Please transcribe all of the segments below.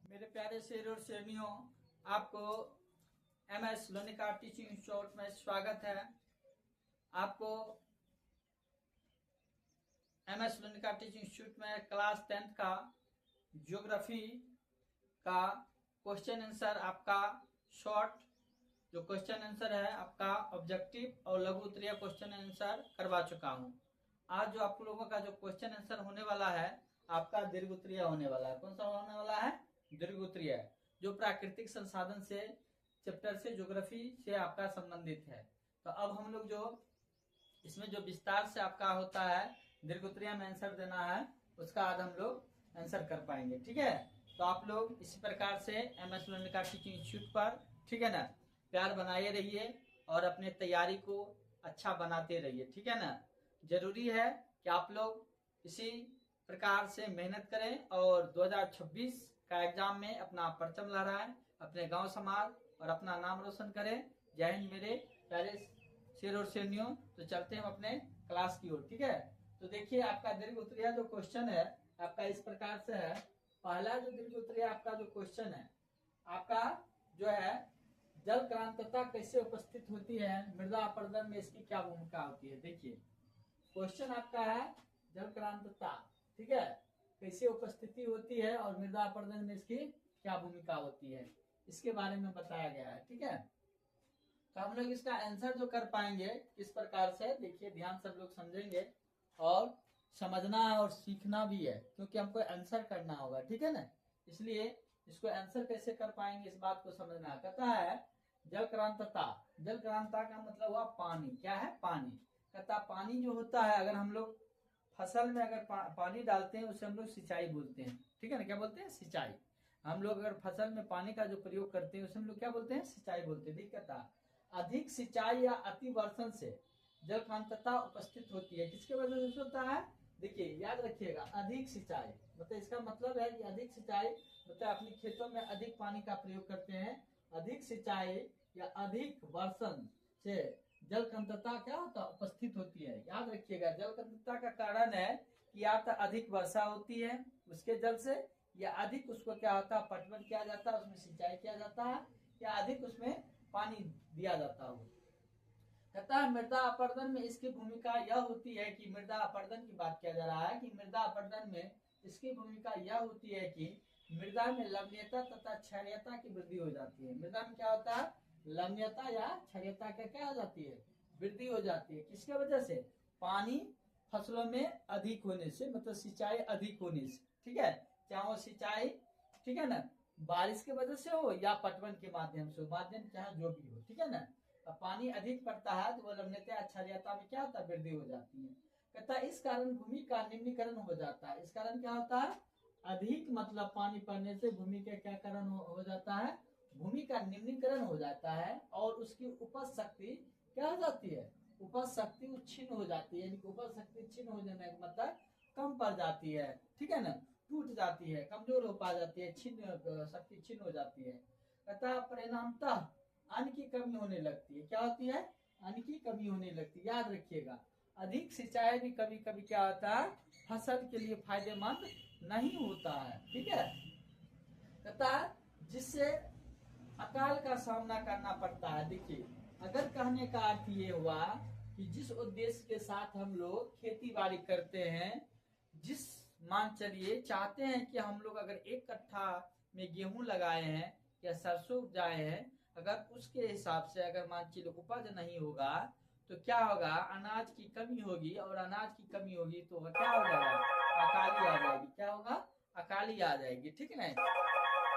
मेरे प्यारे शेर और शेरनियों, आपको MS लोनिका टीचिंग इंस्टीट्यूट में स्वागत है। आपको MS लोनिका टीचिंग इंस्टीट्यूट में क्लास 10th का ज्योग्राफी का क्वेश्चन आंसर, आपका शॉर्ट जो क्वेश्चन आंसर है आपका ऑब्जेक्टिव और लघु उत्तरीय क्वेश्चन आंसर करवा चुका हूं। आज जो आप लोगों का जो क्वेश्चन आंसर होने वाला है आपका दीर्घ उत्तरीय होने वाला है। कौन सा होने वाला है? दीर्घ उत्तरीय, जो प्राकृतिक संसाधन से चैप्टर से ज्योग्राफी से आपका संबंधित है। तो अब हम लोग जो इसमें जो विस्तार से आपका होता है दीर्घ उत्तरीय में आंसर देना है, उसका आज हम लोग आंसर कर पाएंगे। ठीक है, तो आप लोग इसी प्रकार से MS लोनिका टीचिंग इंस्टीट्यूट पर, ठीक है ना, प्यार बनाए रहिए और अपने तैयारी को अच्छा बनाते रहिए। ठीक है ना, जरूरी है कि आप लोग इसी प्रकार से मेहनत करें और 2026 का एग्जाम में अपना परचम लहराएं, अपने गांव समाज और अपना नाम रोशन करें। जय हिंद मेरे प्यारे शेर और शेरनियों। तो चलते हैं अपने क्लास की ओर। ठीक है, तो देखिए आपका दीर्घ उत्तरीय जो क्वेश्चन है आपका इस प्रकार से है। पहला जो दीर्घ उत्तरीय आपका जो क्वेश्चन है आपका जो है, जल क्रांतता कैसे उपस्थित होती है, मृदा अपरदन में इसकी क्या भूमिका होती है। देखिए क्वेश्चन आपका है जल क्रांतता, ठीक है, कैसे उपस्थिति होती है और मृदा अपरदन में इसकी क्या भूमिका होती है, इसके बारे में बताया गया है। ठीक है, तो हम लोग इसका आंसर जो कर पाएंगे किस प्रकार से, देखिए ध्यान सब लोग समझेंगे और समझना और सीखना भी है, क्योंकि हमको आंसर करना होगा। ठीक है ना, इसलिए इसको आंसर कैसे कर पाएंगे इस बात को समझना। कहता है जल क्रांतता, जल क्रांतता का मतलब हुआ पानी। क्या है? पानी। कहता पानी जो होता है, अगर हम लोग फसल में अगर पानी डालते हैं उसे हम लोग सिंचाई बोलते हैं। ठीक है ना, क्या बोलते हैं? सिंचाई। हम लोग अगर फसल में पानी का जो प्रयोग करते हैं उसे हम लोग क्या बोलते हैं? सिंचाई बोलते हैं। कहता अधिक सिंचाई या अति वर्षण से जल क्रांतता उपस्थित होती है। किसके वजह से होता है? देखिए याद रखिएगा, अधिक सिंचाई मतलब इसका मतलब है कि अधिक सिंचाई मतलब अपने खेतों में अधिक पानी का प्रयोग करते हैं। अधिक सिंचाई या अधिक वर्षण से जल क्रांतता क्या होता है? उपस्थित होती है। याद रखिएगा, जल क्रांतता का कारण है कि या तो अधिक वर्षा होती है उसके जल से, या अधिक उसको क्या होता है? पटवन किया जाता है, उसमें सिंचाई किया जाता है, या अधिक उसमें पानी दिया जाता है। कहता है मृदा अपरदन में इसकी भूमिका यह होती है कि, मृदा अपरदन की बात किया जा रहा है कि मृदा अपरदन में इसकी भूमिका यह होती है कि मृदा में लवणीयता तथा क्षारीयता की वृद्धि हो जाती है। मृदा में क्या होता है? लवणीयता या क्षारीयता का क्या हो जाती है? वृद्धि हो जाती है। किसके वजह से? पानी फसलों में अधिक होने से, मतलब सिंचाई अधिक होने से। ठीक है, चाहे वो सिंचाई, ठीक है ना, बारिश की वजह से हो या पटवन के माध्यम से हो, माध्यम चाहे जो भी हो। ठीक है ना, अब पानी अधिक पड़ता है तो वो लवणीयता क्षारीयता में क्या होता है? वृद्धि हो जाती है। कहता है इस कारण भूमि का निम्नीकरण हो जाता है। इस कारण क्या होता है? अधिक मतलब पानी पड़ने से भूमि का क्या कारण हो जाता है? भूमि का निम्नीकरण हो जाता है और उसकी उपज शक्ति क्या हो जाती है? उपज शक्ति छिन्न हो जाती है। यानी कि उपज शक्ति छिन्न हो जाने का मतलब कम पड़ जाती है। ठीक है ना, टूट जाती है, कमजोर हो पा जाती है, छिन्न शक्ति छिन्न हो जाती है। कहता परिणामतः अन्न की कमी होने लगती है। क्या होती है? अन्न की कमी होने लगती है। याद रखिएगा, अधिक सिंचाई भी कभी कभी क्या होता है? फसल के लिए फायदेमंद नहीं होता है। ठीक है, कहता है जिससे अकाल का सामना करना पड़ता है। देखिए अगर कहने का अर्थ ये हुआ कि जिस उद्देश्य के साथ हम लोग खेती बाड़ी करते हैं, जिस मान चलिए चाहते हैं कि हम लोग अगर 1 कट्ठा में गेहूं लगाए हैं या सरसों उपजाए हैं, अगर उसके हिसाब से अगर मान चलिए उपज नहीं होगा तो क्या होगा? अनाज की कमी होगी, और अनाज की कमी होगी तो क्या हो जाएगा? अकाली आ जाएगी। क्या होगा? अकाली आ जाएगी। ठीक है ना,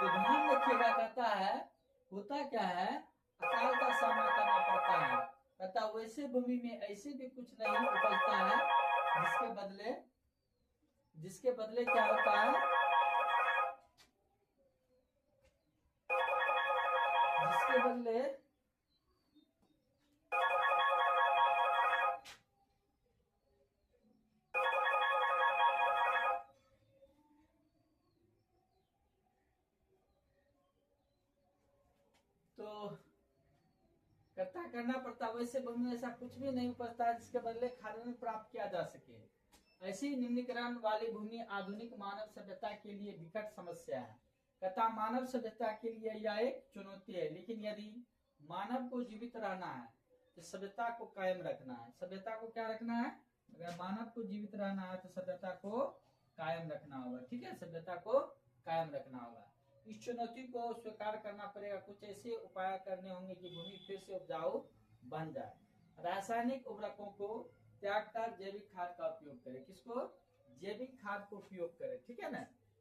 तो ध्यान रखिएगा। कहता है होता क्या है? अकाल का सामना करना पड़ता है। कहता वैसे भूमि में ऐसे भी कुछ नहीं उपजता है जिसके बदले क्या होता है? जिसके बदले तो करता करना पड़ता, वैसे भूमि में ऐसा कुछ भी नहीं उपजता जिसके बदले खाद्यान्न प्राप्त किया जा सके। ऐसी निम्नीकरण वाली भूमि आधुनिक मानव सभ्यता के लिए विकट समस्या है। कहता मानव सभ्यता के लिए यह एक चुनौती है, लेकिन यदि मानव को जीवित रहना है तो सभ्यता को कायम रखना है। सभ्यता को क्या रखना है? अगर मानव को जीवित रहना है तो सभ्यता को कायम रखना होगा। ठीक है, सभ्यता को कायम रखना होगा। इस चुनौती को स्वीकार करना पड़ेगा। कुछ ऐसे उपाय करने होंगे कि भूमि फिर से उपजाऊ बन जाए। रासायनिक उर्वरकों को त्याग कर जैविक खाद का उपयोग करें। किसको? जैविक खाद को उपयोग करें। ठीक है ना,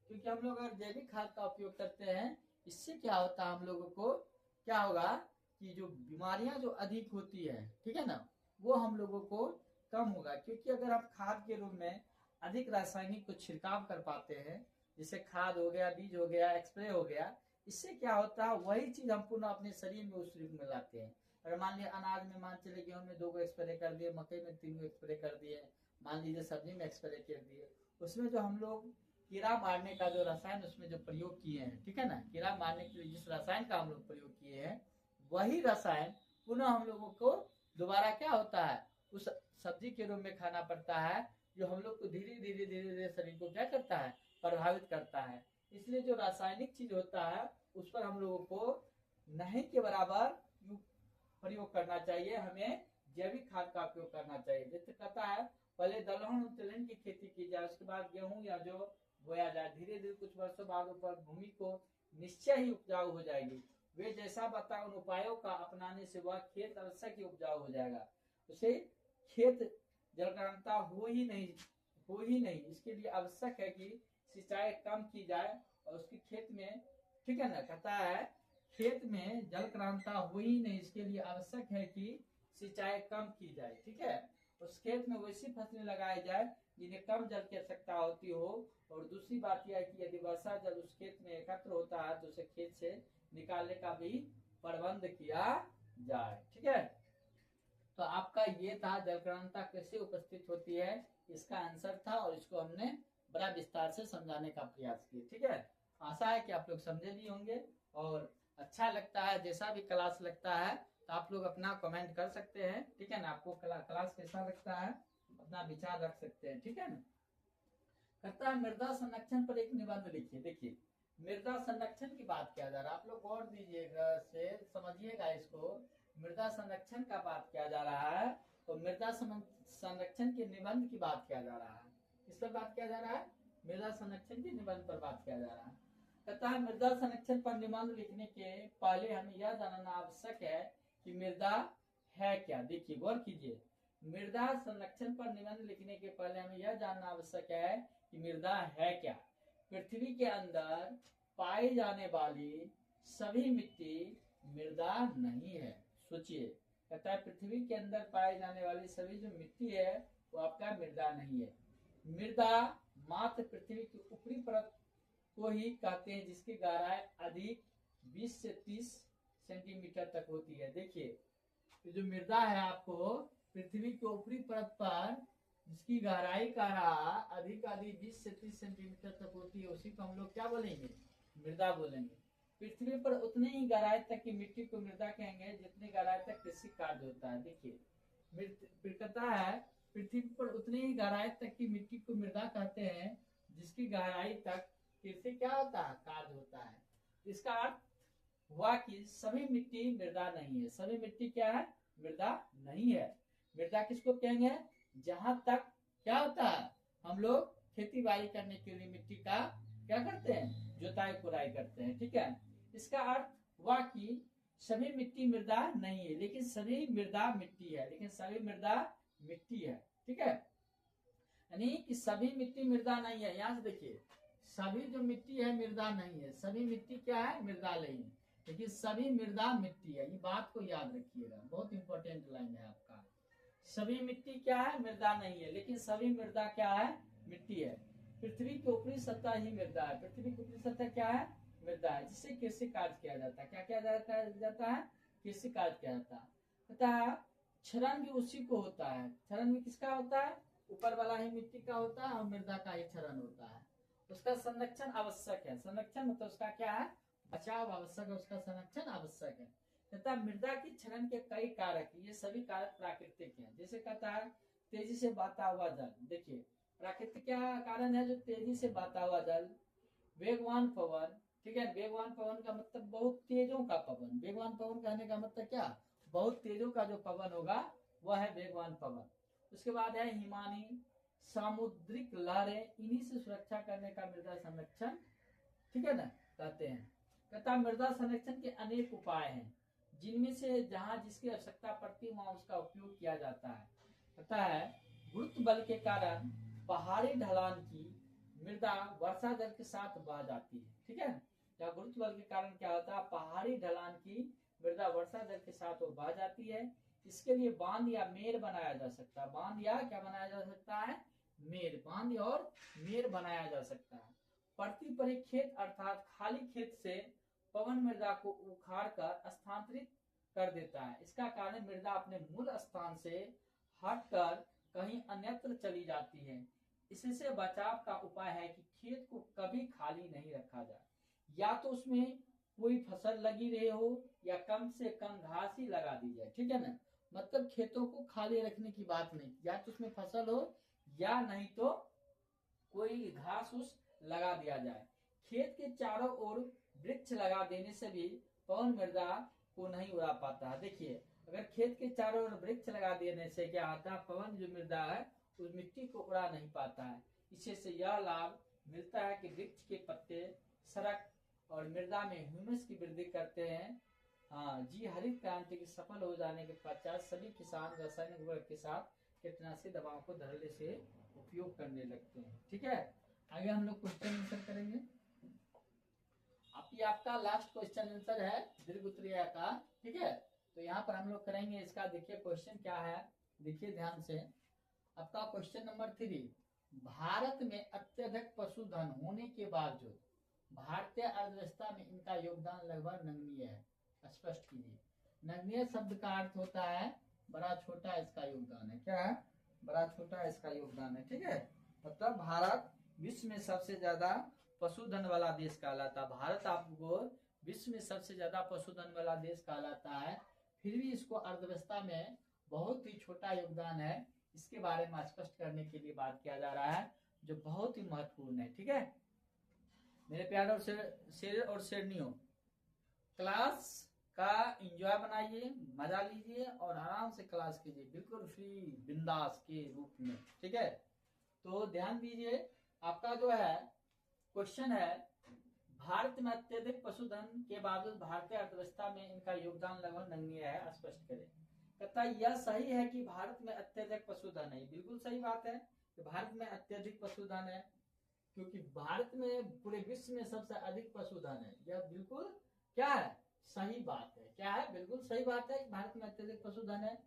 क्योंकि हम लोग अगर जैविक खाद का उपयोग करते हैं, इससे क्या होता है, हम लोगों को क्या होगा कि जो बीमारियां जो अधिक होती है, ठीक है ना, वो हम लोगों को कम होगा। क्योंकि अगर हम खाद के रूप में अधिक रासायनिक को छिड़काव कर पाते हैं, जैसे खाद हो गया, बीज हो गया, स्प्रे हो गया, इससे क्या होता है, वही चीज हम पुनः अपने शरीर में उस रूप में लाते हैं। अगर मान लिया अनाज में मान चले गेहूं में 2 स्प्रे कर दिए, मकई में 3 स्प्रे कर दिए, मान लीजिए सब्जी में स्प्रे कर दिए, उसमें जो हम लोग कीड़ा मारने का जो रसायन उसमें जो प्रयोग किए हैं, ठीक है ना, कीड़ा मारने के लिए जिस रसायन का हम लोग प्रयोग किए हैं, वही रसायन पुनः हम लोगों को दोबारा क्या होता है, उस सब्जी के रूप में खाना पड़ता है, जो हम लोग को धीरे धीरे धीरे धीरे शरीर को क्या करता है, प्रभावित करता है। इसलिए जो रासायनिक चीज होता है उस पर हम लोगों को नहीं के बराबर प्रयोग करना चाहिए, हमें जैविक खाद का उपयोग करना चाहिए। जैसे कहता है पहले दलहन और तिलहन की खेती की जाए, उसके बाद गेहूं या जो बोया जाए, धीरे धीरे कुछ वर्षों बाद ऊपर भूमि को निश्चय ही उपजाऊ हो जाएगी। वे जैसा बता उन उपायों का अपनाने से वह खेत अवश्य ही उपजाऊ हो जाएगा। उसे खेत जलग्रांता हो ही नहीं। इसके लिए आवश्यक है कि सिंचाई कम की जाए और उसके खेत में, ठीक है ना, कहता है खेत में जलग्रांता हो ही नहीं, इसके लिए आवश्यक है कि सिंचाई कम की जाए। ठीक है, उस खेत में वैसी फसलें लगाई जाए जिन्हें कम जल की आवश्यकता होती हो। और दूसरी बात यह है कि यदि वर्षा जल उस खेत में एकत्र होता है तो उसे खेत से निकालने का भी प्रबंध किया जाए। ठीक है, तो आपका ये था जलग्रांता कैसे उपस्थित होती है, इसका आंसर था, और इसको हमने बड़ा विस्तार से समझाने का प्रयास किया। ठीक है, आशा है कि आप लोग समझे भी होंगे, और अच्छा लगता है, जैसा भी क्लास लगता है तो आप लोग अपना कमेंट कर सकते हैं। ठीक है ना, आपको क्लास कैसा लगता है, अपना विचार रख सकते हैं। ठीक है ना, कहता है मृदा संरक्षण पर एक निबंध लिखिए। देखिए मृदा संरक्षण की बात किया जा रहा है, आप लोग गौर दीजिएगा, से समझिएगा इसको। मृदा संरक्षण का बात किया जा रहा है, तो मृदा संरक्षण के निबंध की बात किया जा रहा है। किस पर बात किया जा रहा है? मृदा संरक्षण के निबंध पर बात किया जा रहा है। कहता है मृदा संरक्षण पर निबंध लिखने के पहले हमें यह जानना आवश्यक है कि मृदा है क्या। देखिए गौर कीजिए, मृदा संरक्षण पर निबंध लिखने के पहले हमें यह जानना आवश्यक है कि मृदा है क्या। पृथ्वी के अंदर पाई जाने वाली सभी मिट्टी मृदा नहीं है। सोचिए, कहता है पृथ्वी के अंदर पाई जाने वाली सभी जो मिट्टी है वो आपका मृदा नहीं है। मृदा मात्र पृथ्वी की ऊपरी परत को ही कहते हैं जिसकी गहराई अधिक 20 से 30 सेंटीमीटर तक होती है। देखिए जो मृदा है आपको पृथ्वी के ऊपरी परत पर जिसकी गहराई का अधिक 20 से 30 सेंटीमीटर तक होती है, उसी को हम लोग क्या बोलेंगे? मृदा बोलेंगे। पृथ्वी पर उतनी ही गहराई तक की मिट्टी को मृदा कहेंगे जितनी गहराई तक कृषि कार्य होता है। देखिए कहता है पृथ्वी पर उतनी ही गहराई तक की मिट्टी को मृदा कहते हैं जिसकी गहराई तक कृषि क्या होता है? कार्य होता है। इसका अर्थ हुआ कि सभी मिट्टी मृदा नहीं है। सभी मिट्टी क्या है? मृदा नहीं है। मृदा किसको कहेंगे? जहां तक क्या होता है, हम लोग खेती बाड़ी करने के लिए मिट्टी का क्या करते हैं? जुताई खुदाई करते हैं। ठीक है, इसका अर्थ हुआ कि सभी मिट्टी मृदा नहीं है, लेकिन सभी मृदा मिट्टी है। लेकिन सभी मृदा मिट्टी है। ठीक है, यानी कि सभी मिट्टी मृदा नहीं है। यहाँ से देखिए, सभी जो मिट्टी है मृदा नहीं है। सभी मिट्टी क्या है? मृदा नहीं है, लेकिन सभी मृदा मिट्टी है। ये बात को याद रखिएगा, बहुत इंपॉर्टेंट लाइन है आपका। सभी मिट्टी क्या है? मृदा नहीं है, लेकिन सभी मृदा क्या है? मिट्टी है। पृथ्वी की ऊपरी सतह ही मृदा है। पृथ्वी की ऊपरी सतह क्या है? मृदा है, जिससे कृषि कार्य किया जाता है। क्या किया जाता है? कृषि कार्य किया जाता है। पता है क्षरण भी उसी को होता है। क्षरण भी किसका होता है? ऊपर वाला ही मिट्टी का होता है और मृदा का ही क्षरण होता है। उसका संरक्षण आवश्यक है। संरक्षण मतलब उसका क्या है? बचाव आवश्यक है, उसका संरक्षण आवश्यक है। तथा मृदा की क्षरण के कई कारक, ये सभी कारक प्राकृतिक हैं। जैसे कहता है तेजी से बहता हुआ जल। देखिए प्राकृतिक क्या कारण है? जो तेजी से बहता हुआ जल, वेगवान पवन, ठीक है। वेगवान पवन का मतलब बहुत तेजों का पवन। वेगवान पवन कहने का मतलब क्या, बहुत तेजों का जो पवन होगा वह है वेगवान पवन। उसके बाद है हिमानी सामुद्रिक लहरें, इन्हीं से सुरक्षा करने का मृदा संरक्षण, ठीक है ना, कहते हैं। कहता मृदा संरक्षण के अनेक उपाय हैं, जिनमें से जहां जिसकी आवश्यकता पड़ती है वहां उसका उपयोग किया जाता है। कहता है गुरुत्व बल के कारण पहाड़ी ढलान की मृदा वर्षा जल के साथ बह जाती है, ठीक है। या गुरुत्व बल के कारण क्या होता है, पहाड़ी ढलान की मृदा वर्षा जल के साथ वो बह जाती है। इसके लिए बांध या मेर बनाया जा सकता है। बांध या क्या बनाया जा सकता है, मेर। बांध और मेर बनाया जा सकता है। पड़ती परिखेत अर्थात खाली खेत से पवन मृदा को उखाड़ कर स्थानांतरित कर देता है। इसका कारण मृदा अपने मूल स्थान से हटकर कहीं अन्यत्र चली जाती है। इससे बचाव का उपाय है कि खेत को कभी खाली नहीं रखा जाए, या तो उसमें कोई फसल लगी रही हो या कम से कम घास ही लगा दी जाए, ठीक है ना। मतलब खेतों को खाली रखने की बात नहीं, या तो उसमें फसल हो या नहीं तो कोई घास उस लगा दिया जाए। खेत के चारों ओर वृक्ष लगा देने से भी पवन मृदा को नहीं उड़ा पाता है। देखिए अगर खेत के चारों ओर वृक्ष लगा देने से क्या होता है, पवन जो मृदा है उस मिट्टी को उड़ा नहीं पाता है। इसी से यह लाभ मिलता है कि वृक्ष के पत्ते सड़क और मृदा में ह्यूमस की वृद्धि करते हैं। हाँ जी, हरित क्रांति के सफल हो जाने के पश्चात सभी किसान रासायनिक उर्वरक के साथ कीटनाशी दवाओं को धड़ल्ले से उपयोग करने लगते हैं, ठीक है। आगे हम लोग क्वेश्चन आंसर करेंगे। अब ये आपका लास्ट क्वेश्चन आंसर है दीर्घ उत्तरीय का, ठीक है। तो यहाँ पर हम लोग करेंगे इसका। देखिए क्वेश्चन क्या है, देखिए ध्यान से। आपका क्वेश्चन नंबर 3, भारत में अत्यधिक पशुधन होने के बावजूद भारतीय अर्थव्यवस्था में इनका योगदान लगभग नगण्य है, स्पष्ट कीजिए। नगण्य शब्द का अर्थ होता है बड़ा छोटा इसका योगदान है। क्या है, बड़ा छोटा इसका योगदान है, ठीक है। मतलब भारत विश्व में सबसे ज्यादा पशुधन वाला देश कहलाता है। भारत आपको विश्व में सबसे ज्यादा पशुधन वाला देश कहलाता है, फिर भी इसको अर्थव्यवस्था में बहुत ही छोटा योगदान है। इसके बारे में स्पष्ट करने के लिए बात किया जा रहा है, जो बहुत ही महत्वपूर्ण है, ठीक है। मेरे प्यारे और शेर और शेरनियों, क्लास का एंजॉय बनाइए, मजा लीजिए और आराम से क्लास कीजिए, बिल्कुल फ्री बिंदास के रूप में, ठीक है। तो ध्यान दीजिए, आपका जो है क्वेश्चन है, भारत में अत्यधिक पशुधन के बावजूद भारतीय अर्थव्यवस्था में इनका योगदान लगभग नगण्य है, स्पष्ट करें। कहता यह सही है कि भारत में अत्यधिक पशुधन है। बिल्कुल सही बात है कि भारत में अत्यधिक पशुधन है, क्योंकि भारत में पूरे विश्व में सबसे अधिक पशुधन है। यह बिल्कुल क्या है, सही बात है। क्या है, बिल्कुल सही बात है कि भारत में अत्यधिक पशुधन है,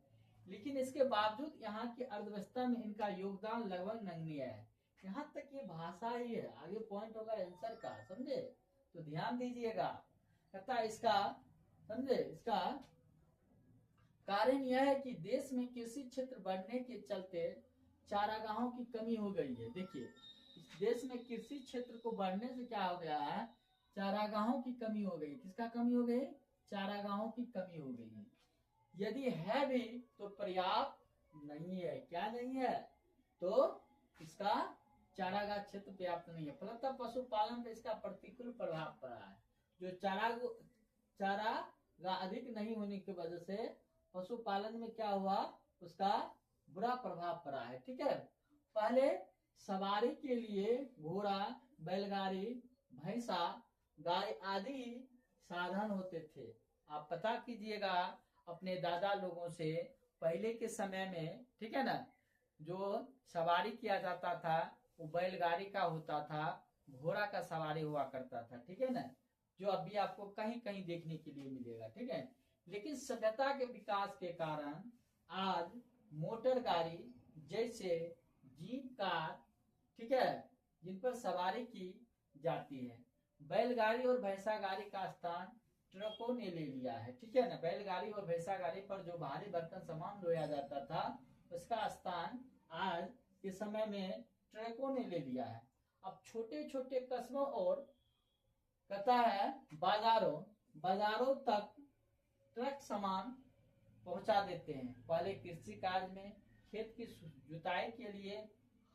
लेकिन इसके बावजूद यहाँ की अर्थव्यवस्था में इनका योगदान लगभग नगण्य है। यहाँ तक ये भाषा ही है, आगे पॉइंट होगा आंसर का, समझे। तो ध्यान दीजिएगा। कहता इसका, समझे, इसका कारण यह है कि देश में कृषि क्षेत्र बढ़ने के चलते चारागाहों की कमी हो गई है। देखिए इस देश में कृषि क्षेत्र को बढ़ने से क्या हो गया है, चारागाहों की कमी हो गई। किसका कमी हो गई, चारागाहों की कमी हो गई है। यदि है भी तो पर्याप्त नहीं है। क्या नहीं है, तो इसका चारागाह क्षेत्र पर्याप्त नहीं है, फलतः पशुपालन पर इसका प्रतिकूल प्रभाव पड़ा है। जो चारागाह अधिक नहीं होने की वजह से पशुपालन में क्या हुआ, उसका बुरा प्रभाव पड़ा है, ठीक है। पहले सवारी के लिए घोड़ा, बैलगाड़ी, भैंसा, गाय आदि साधन होते थे। आप पता कीजिएगा अपने दादा लोगों से, पहले के समय में, ठीक है ना, जो सवारी किया जाता था वो बैलगाड़ी का होता था, घोड़ा का सवारी हुआ करता था, ठीक है ना, जो अभी आपको कहीं कहीं देखने के लिए मिलेगा, ठीक है। लेकिन सभ्यता के विकास के कारण आज मोटर गाड़ी जैसे जीप कार, ठीक है, जिन पर सवारी की जाती है। बैलगाड़ी और भैंसा गाड़ी का स्थान ट्रकों ने ले लिया है, ठीक है ना। बैलगाड़ी और भैंसा गाड़ी पर जो भारी बर्तन सामान ढोया जाता था उसका स्थान आज के समय में ट्रकों ने ले लिया है। अब छोटे छोटे कस्बों और कहता है बाजारों तक ट्रक सामान पहुंचा देते हैं। पहले कृषि कार्य में खेत की जुताई के लिए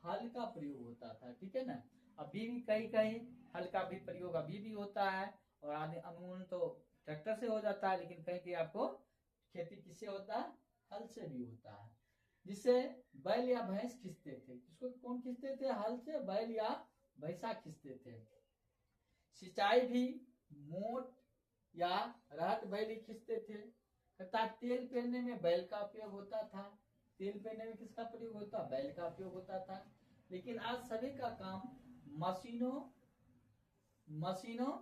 हल का प्रयोग होता था, ठीक है ना। अभी भी कहीं कहीं हल का भी प्रयोग अभी भी होता है, और आदि अमूमन तो ट्रैक्टर से हो जाता है, लेकिन कहीं कहीं आपको खेती किससे होता है, हल से भी होता है। जिससे बैल या भैंस खींचते थे, जिसको कौन खींचते थे, हल से बैल या भैंसा खींचते थे। सिंचाई भी मोट या राहत बैल ही खींचते थे। तथा तेल पेरने में बैल का उपयोग होता था। तेल पेरने में किसका प्रयोग होता, बैल का उपयोग होता था। लेकिन आज सभी का काम मशीनों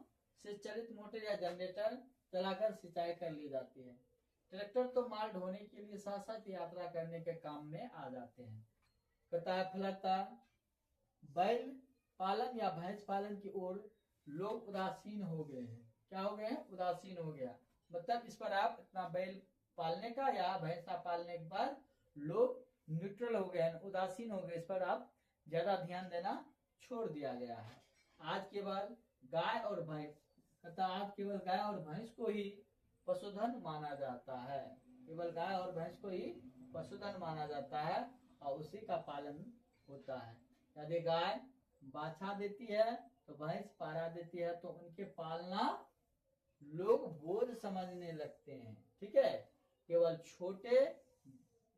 से चलित मोटर या जनरेटर चलाकर सिंचाई कर ली जाती है। ट्रैक्टर तो माल ढोने के लिए साथ साथ यात्रा करने के काम में आ जाते हैं। फलतः बैल पालन या भैंस पालन की ओर लोग उदासीन हो गए हैं। क्या हो गए हैं, उदासीन हो गया। मतलब इस पर आप इतना बैल पालने का या भैंसा पालने के बाद लोग न्यूट्रल हो गए हैं, उदासीन हो गए, इस पर आप ज्यादा ध्यान देना छोड़ दिया गया है। आज केवल गाय और भैंस तथा आज केवल गाय और भैंस को ही पशुधन माना जाता है। केवल गाय और भैंस को ही पशुधन माना जाता है और उसी का पालन होता है। यदि गाय बाछा देती है तो भैंस पारा देती है, तो उनके पालना लोग बोझ समझने लगते हैं। ठीक है, केवल छोटे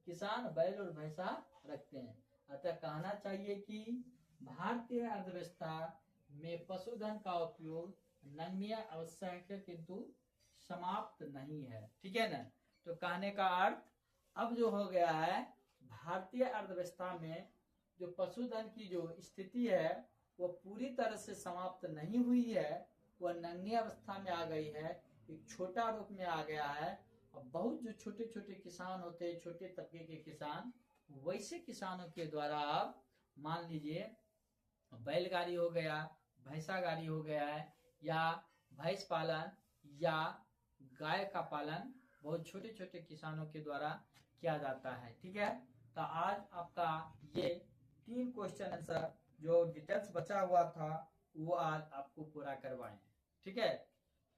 किसान बैल और भैंसा रखते हैं। अतः कहना चाहिए कि भारतीय अर्थव्यवस्था में पशुधन का उपयोग नगण्य आवश्यक है, किंतु समाप्त नहीं है। ठीक है ना। तो कहने का अर्थ अब जो हो गया है, भारतीय अर्थव्यवस्था में जो पशुधन की जो स्थिति है वो पूरी तरह से समाप्त नहीं हुई है, वह नगण्य अवस्था में आ गई है, एक छोटा रूप में आ गया है। अब बहुत जो छोटे छोटे किसान होते हैं, छोटे तबके के किसान, वैसे किसानों के द्वारा आप मान लीजिए बैलगाड़ी हो गया, भैंसा गाड़ी हो गया है, या भैंस पालन या गाय का पालन बहुत छोटे छोटे किसानों के द्वारा किया जाता है। ठीक है, तो आज आपका ये 3 क्वेश्चन आंसर जो डिटेल्स बचा हुआ था वो आज आपको पूरा करवाएं। ठीक है,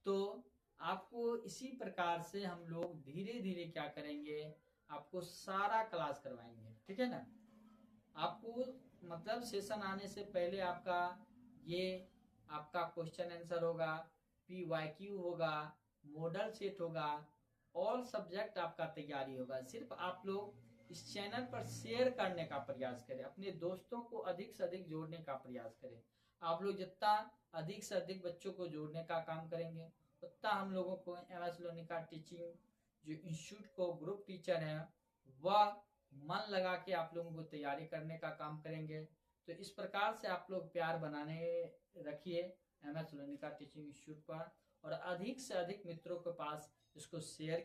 तो आपको इसी प्रकार से हम लोग धीरे धीरे क्या करेंगे, आपको सारा क्लास करवाएंगे। ठीक है ना। आपको मतलब सेशन आने से पहले आपका ये आपका क्वेश्चन आंसर होगा, PYQ होगा, मॉडल सेट होगा, ऑल सब्जेक्ट आपका तैयारी होगा। सिर्फ आप लोग इस चैनल पर शेयर करने का प्रयास करें, अपने दोस्तों को अधिक से अधिक जोड़ने का प्रयास करें। आप लोग जितना अधिक से अधिक बच्चों को जोड़ने का काम करेंगे, उतना हम लोगों को MS लोनिका टीचिंग जो इंस्टीट्यूट को ग्रुप टीचर है वह मन लगा के आप लोगों को तैयारी करने का काम करेंगे। तो इस प्रकार से आप लोग प्यार बनाने रखिए MS लोनिका टीचिंग इंस्टीट्यूट पर, और अधिक से अधिक मित्रों के पास इसको शेयर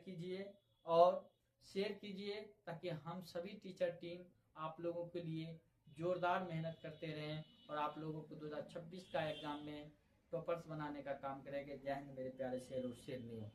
कीजिए ताकि हम सभी टीचर टीम आप लोगों के लिए जोरदार मेहनत करते रहें और आप लोगों को 2026 का एग्जाम में टॉपर्स बनाने का काम करेंगे। जय हिंद मेरे प्यारे शेर और शेरनियों।